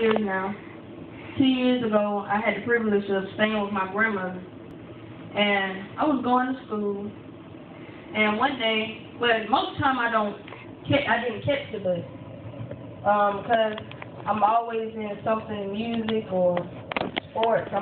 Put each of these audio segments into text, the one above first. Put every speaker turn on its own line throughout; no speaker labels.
years now. 2 years ago, I had the privilege of staying with my grandmother. And I was going to school. And one day, well, most of the time I didn't catch the bus. Because I'm always in something, music or sports. I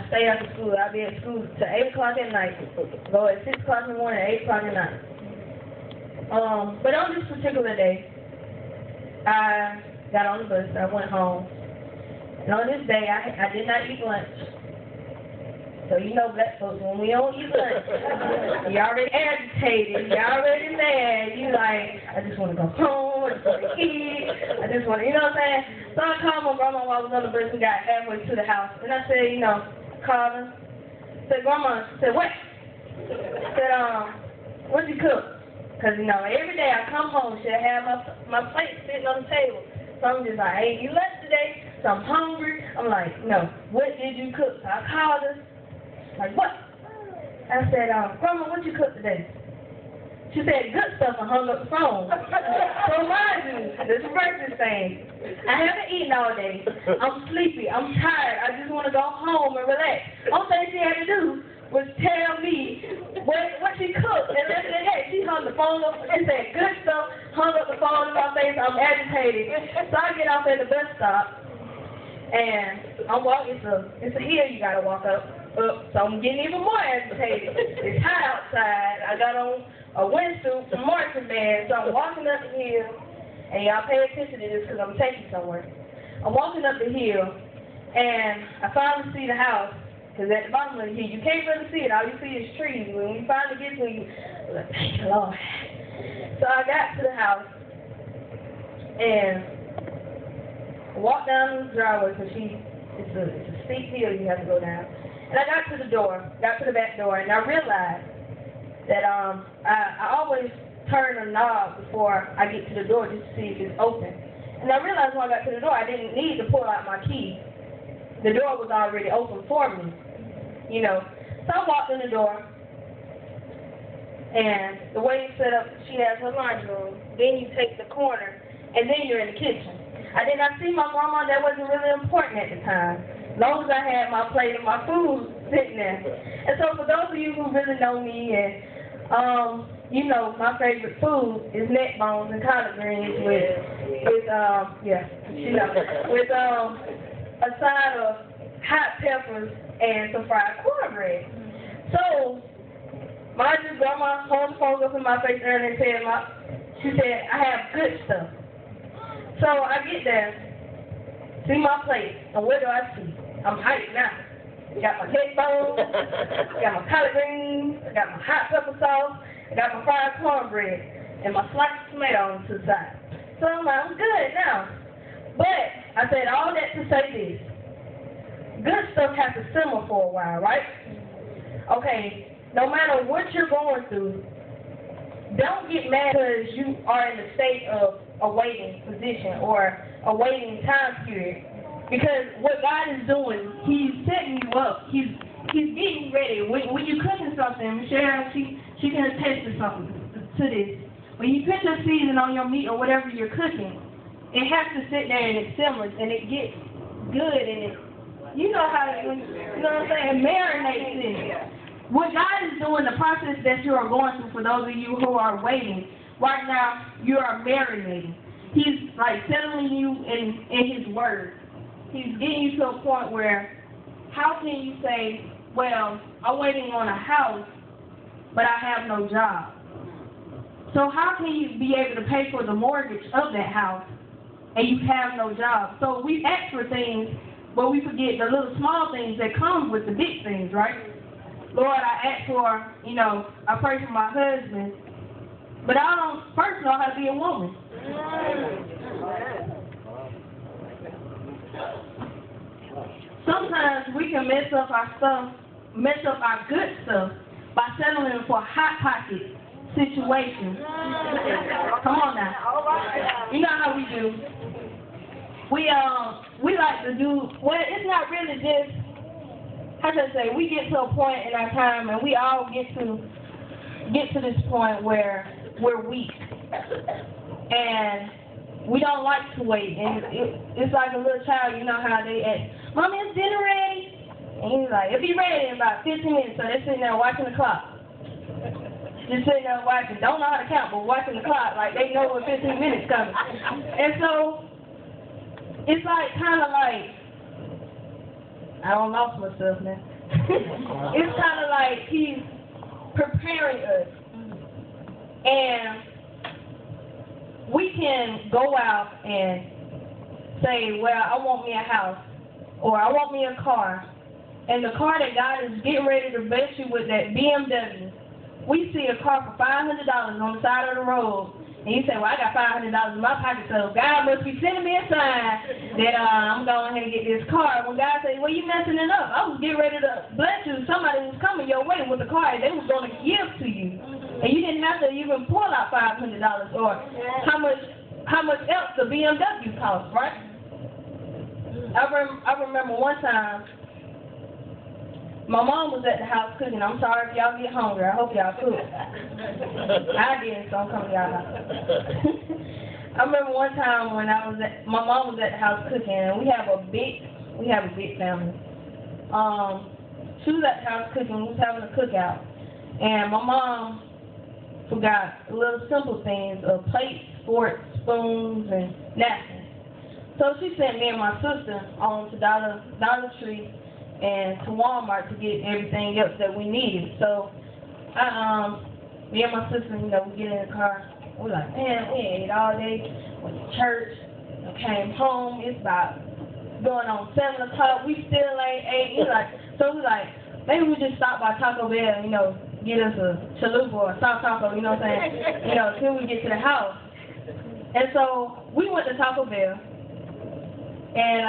stay after school. I'll be at school till 8 o'clock at night. Go at 6 o'clock in the morning, 8 o'clock at night. But on this particular day, I got on the bus, I went home. And on this day, I did not eat lunch. So you know black folks, when we don't eat lunch, you already agitated, you already mad, you like, I just want to go home, I just want to eat, I just want to, you know what I'm saying? So I called my grandma while I was on the bus and got halfway to the house. And I said, called her. Said, Grandma, said, what? Said, what'd you cook? Because, every day I come home, she'll have my plate sitting on the table. So I'm just like, I ain't eat lunch today, so I'm hungry. I'm like, no, what did you cook? So I called her. Like, what? I said, Grandma, what you cook today? She said, good stuff, and hung up the phone. So mind you, this breakfast thing. I haven't eaten all day. I'm sleepy. I'm tired. I just want to go home and relax. Only thing she had to do was tell me what she cooked. And after that, she hung the phone up. She said, good stuff, hung up the phone in my face. I'm agitated. So I get off at the bus stop. And I'm walking, it's a hill you got to walk up. So I'm getting even more agitated. It's hot outside. I got on a windsuit, some marching band, so I'm walking up the hill, and y'all pay attention to this because I'm taking you somewhere. I'm walking up the hill, and I finally see the house, because at the bottom of the hill, you can't really see it. All you see is trees. When you finally get to it, you're like, thank you, Lord. So I got to the house, and I walked down the driveway, because it's a steep hill you have to go down. And I got to the back door, and I realized that I always turn a knob before I get to the door just to see if it's open. And I realized when I got to the door, I didn't need to pull out my key. The door was already open for me, So I walked in the door, and the way it's set up, she has her laundry room. Then you take the corner, and then you're in the kitchen. I did not see my grandma. That wasn't really important at the time. As long as I had my plate and my food sitting there. And so for those of you who really know me, and my favorite food is neck bones and collard greens with a side of hot peppers and some fried cornbread. So my grandma held the phone up in my face and she said, I have good stuff. So I get there, see my plate, and what do I see? I'm hyped now. I got my neck bones, I got my collard greens, I got my hot pepper sauce, I got my fried cornbread, and my sliced tomato on the side. So I'm like, I'm good now. But I said all that to say this. Good stuff has to simmer for a while, right? Okay, no matter what you're going through, don't get mad because you are in a state of a waiting position or a waiting time period. Because what God is doing, He's setting you up. He's getting you ready. When you're cooking something, Michelle, she can attest to this. When you put your season on your meat or whatever you're cooking, it has to sit there and it simmers and it gets good and it, what I'm saying, it marinates in it. What God is doing, the process that you are going through, for those of you who are waiting, right now you are marinating. He's like settling you in His Word. He's getting you to a point where, how can you say, well, I'm waiting on a house, but I have no job? So how can you be able to pay for the mortgage of that house and you have no job? So we ask for things, but we forget the little small things that come with the big things, right? Lord, I ask for, I pray for my husband, but I don't first know how to be a woman. Sometimes we can mess up our good stuff by settling for hot pocket situations. Come on now. You know how we do. We like to do, well, it's not really just, how should I say, we get to a point in our time and we all get to this point where we're weak. And we don't like to wait. And it's like a little child, you know how they act, Mommy, is dinner ready? And he's like, it'll be ready in about 15 minutes. So they're sitting there watching the clock. Just sitting there watching, don't know how to count, but watching the clock like they know when 15 minutes coming. And so it's like kind of like, I don't lost myself now. It's kind of like he's preparing us. And we can go out and say, well, I want me a house, or I want me a car. And the car that God is getting ready to bless you with, that BMW, we see a car for $500 on the side of the road. And you say, well, I got $500 in my pocket, so God must be sending me a sign that I'm going ahead and get this car. When God said, well, you messing it up. I was getting ready to bless you. Somebody was coming your way with a car they was going to give to you. And you didn't have to even pull out $500 or how much else the BMW cost, right? I remember one time, my mom was at the house cooking. I'm sorry if y'all get hungry. I hope y'all cook. I did, so I'm coming to y'all house. I remember one time when my mom was at the house cooking, and we have a big family. She was at the house cooking. We was having a cookout, and my mom forgot little simple things of plates, forks, spoons, and napkins. So she sent me and my sister on to Dollar Tree and to Walmart to get everything else that we needed. So, me and my sister, we get in the car. We're like, man, we ate all day. Went to church. Came home. It's about going on 7 o'clock. We still ain't ate. So we're like, maybe we just stop by Taco Bell, get us a chalupa or a soft taco, you know what I'm saying? Till we get to the house. And so we went to Taco Bell. And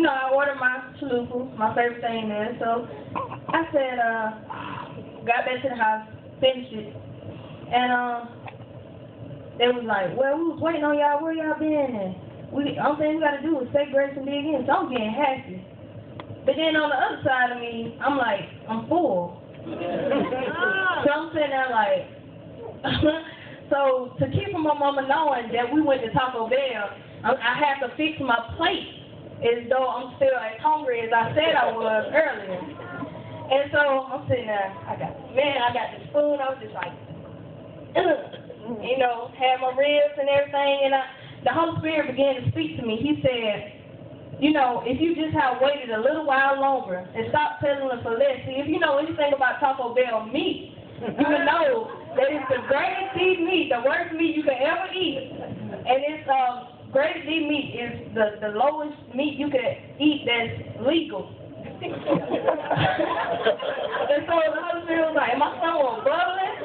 I ordered my chalupa, my favorite thing there. So I said, got back to the house, finished it. And they was like, well, we was waiting on y'all, where y'all been? And only thing we got to do is say grace and dig in. So I'm getting happy. But then on the other side of me, I'm like, I'm full. So I'm sitting there like, so to keep from my mama knowing that we went to Taco Bell, I had to fix my plate as though I'm still as hungry as I said I was earlier. And so I'm sitting there, I got the spoon, I was just like, had my ribs and everything, and the Holy Spirit began to speak to me. He said, if you just have waited a little while longer and stopped settling for less, see, if you know anything about Taco Bell meat, you would know that it's the greatest deep meat, the worst meat you can ever eat. And it's greatest deep meat is the lowest meat you can eat that's legal. And so the Holy Spirit was like, my son was bubbling.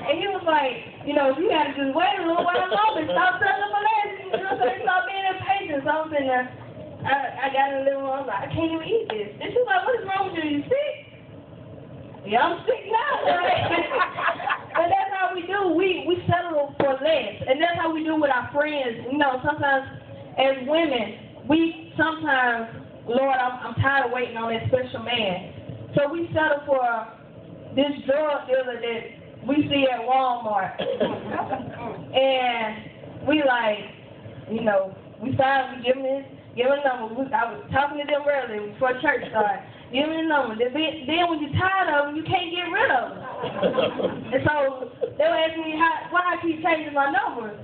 And he was like, if you had to just wait a little while longer, stop settling for less. Stop being impatient. So I was in there. I got in the living room. I was like, I can't even eat this. And she was like, what is wrong with you? You sick? Yeah, I'm sick now, right? But that's how we do. We settle for less. And that's how we do with our friends. Sometimes as women, we sometimes, Lord, I'm tired of waiting on that special man. So we settle for this drug dealer that we see at Walmart. And we like, we finally give him a number. I was talking to them earlier before church started. Give me a number. Then when you're tired of them, you can't get rid of them. And so they were asking me why I keep changing my number.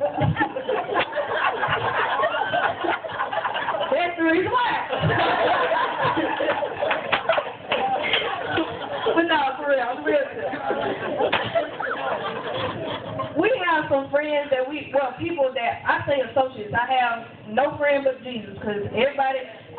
That's the reason why. But no, for real, I'm real. We have some friends that people that, I say associates, I have no friend but Jesus, because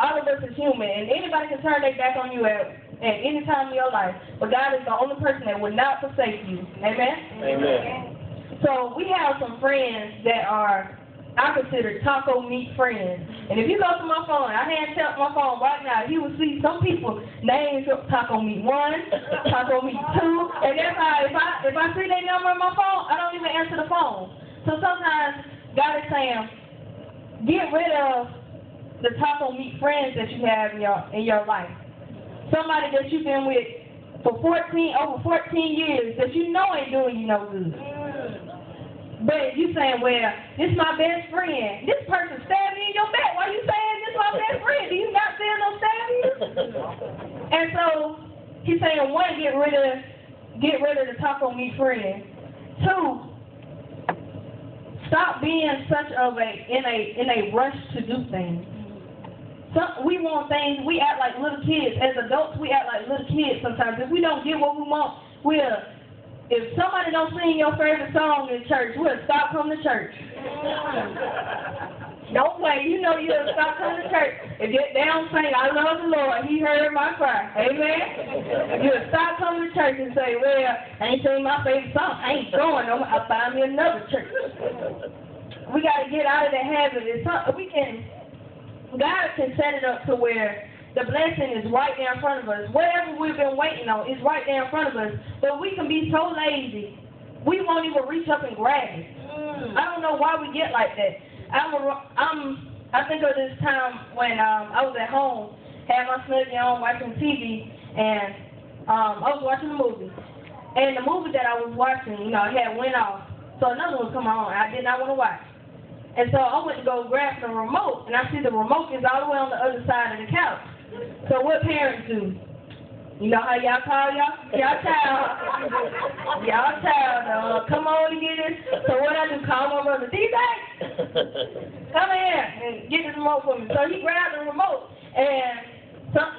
all of us is human, and anybody can turn their back on you at any time in your life, but God is the only person that will not forsake you. Amen? Amen. So we have some friends that I consider taco meat friends. And if you go to my phone, I hand tap my phone right now, you will see some people named Taco Meat 1, Taco Meat 2, and that's how if I see their number on my phone, I don't even answer the phone. So sometimes God is saying, get rid of the taco meat friends that you have in your life. Somebody that you've been with for over 14 years that ain't doing you no good. But you saying, well, this is my best friend. This person stabbed me in your back. Why you saying this is my best friend? Do you not feel no stabbing? And so he's saying, one, get rid of the talk on me friend. Two, stop being such in a rush to do things. We want things, we act like little kids. As adults, we act like little kids sometimes. If we don't get what we want, if somebody don't sing your favorite song in church, we'll stop coming to church. No way, you know you'll stop coming to church. If they don't sing, I love the Lord, He heard my cry. Amen? You'll stop coming to church and say, well, I ain't singing my favorite song. I ain't going. I'll find me another church. We got to get out of the habit. It's something God can set it up to where the blessing is right there in front of us. Whatever we've been waiting on is right there in front of us. But we can be so lazy, we won't even reach up and grab it. I don't know why we get like that. I think of this time when I was at home, had my snuggie on, watching TV, and I was watching a movie. And the movie that I was watching, it had went off. So another one come on, I did not want to watch. And so I went to go grab the remote, and I see the remote is all the way on the other side of the couch. So what parents do? You know how y'all call y'all child? Y'all child, come on and get it. So what I do, call my brother, DJ, come here and get this remote for me. So he grabbed the remote, and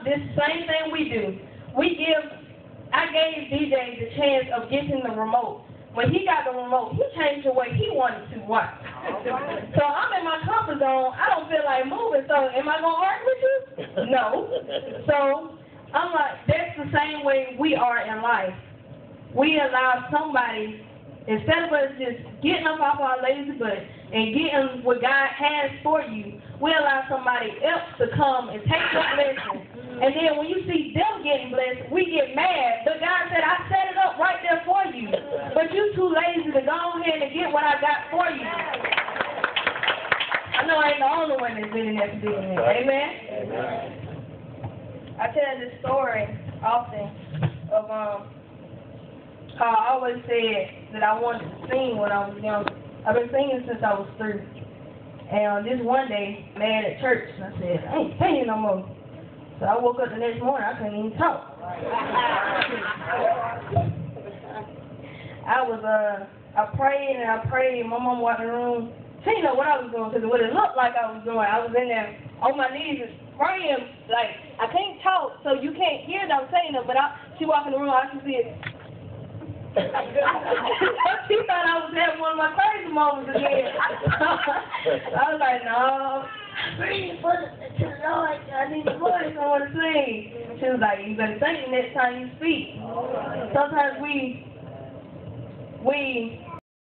this same thing we do. I gave DJ the chance of getting the remote. When he got the remote, he changed the way he wanted to watch. So I'm in my comfort zone. I don't feel like moving. So am I going to argue with you? No. So I'm like, that's the same way we are in life. We allow somebody, instead of us just getting up off our lazy butt and getting what God has for you, we allow somebody else to come and take your blessing. And then when you see them getting blessed, we get mad. But God said, I set it up right there for you. But you too lazy to go ahead and get what I got for you. I know I ain't the only one that's been in that predicament. Amen? I tell this story often of how I always said that I wanted to sing when I was young. I've been singing since I was 3. And this one day, mad at church, and I said, I ain't singing no more. So I woke up the next morning, I couldn't even talk. I prayed and I prayed. My mom walked in the room. She didn't know what I was doing because what it looked like I was doing. I was in there on my knees praying, like I can't talk, so you can't hear that I'm saying it, but she walked in the room, I can see it. She thought I was having one of my crazy moments again. I was like, no. Breathe for to the Lord. I need a voice. I want to sing. She was like, you better sing the next time you speak. Sometimes we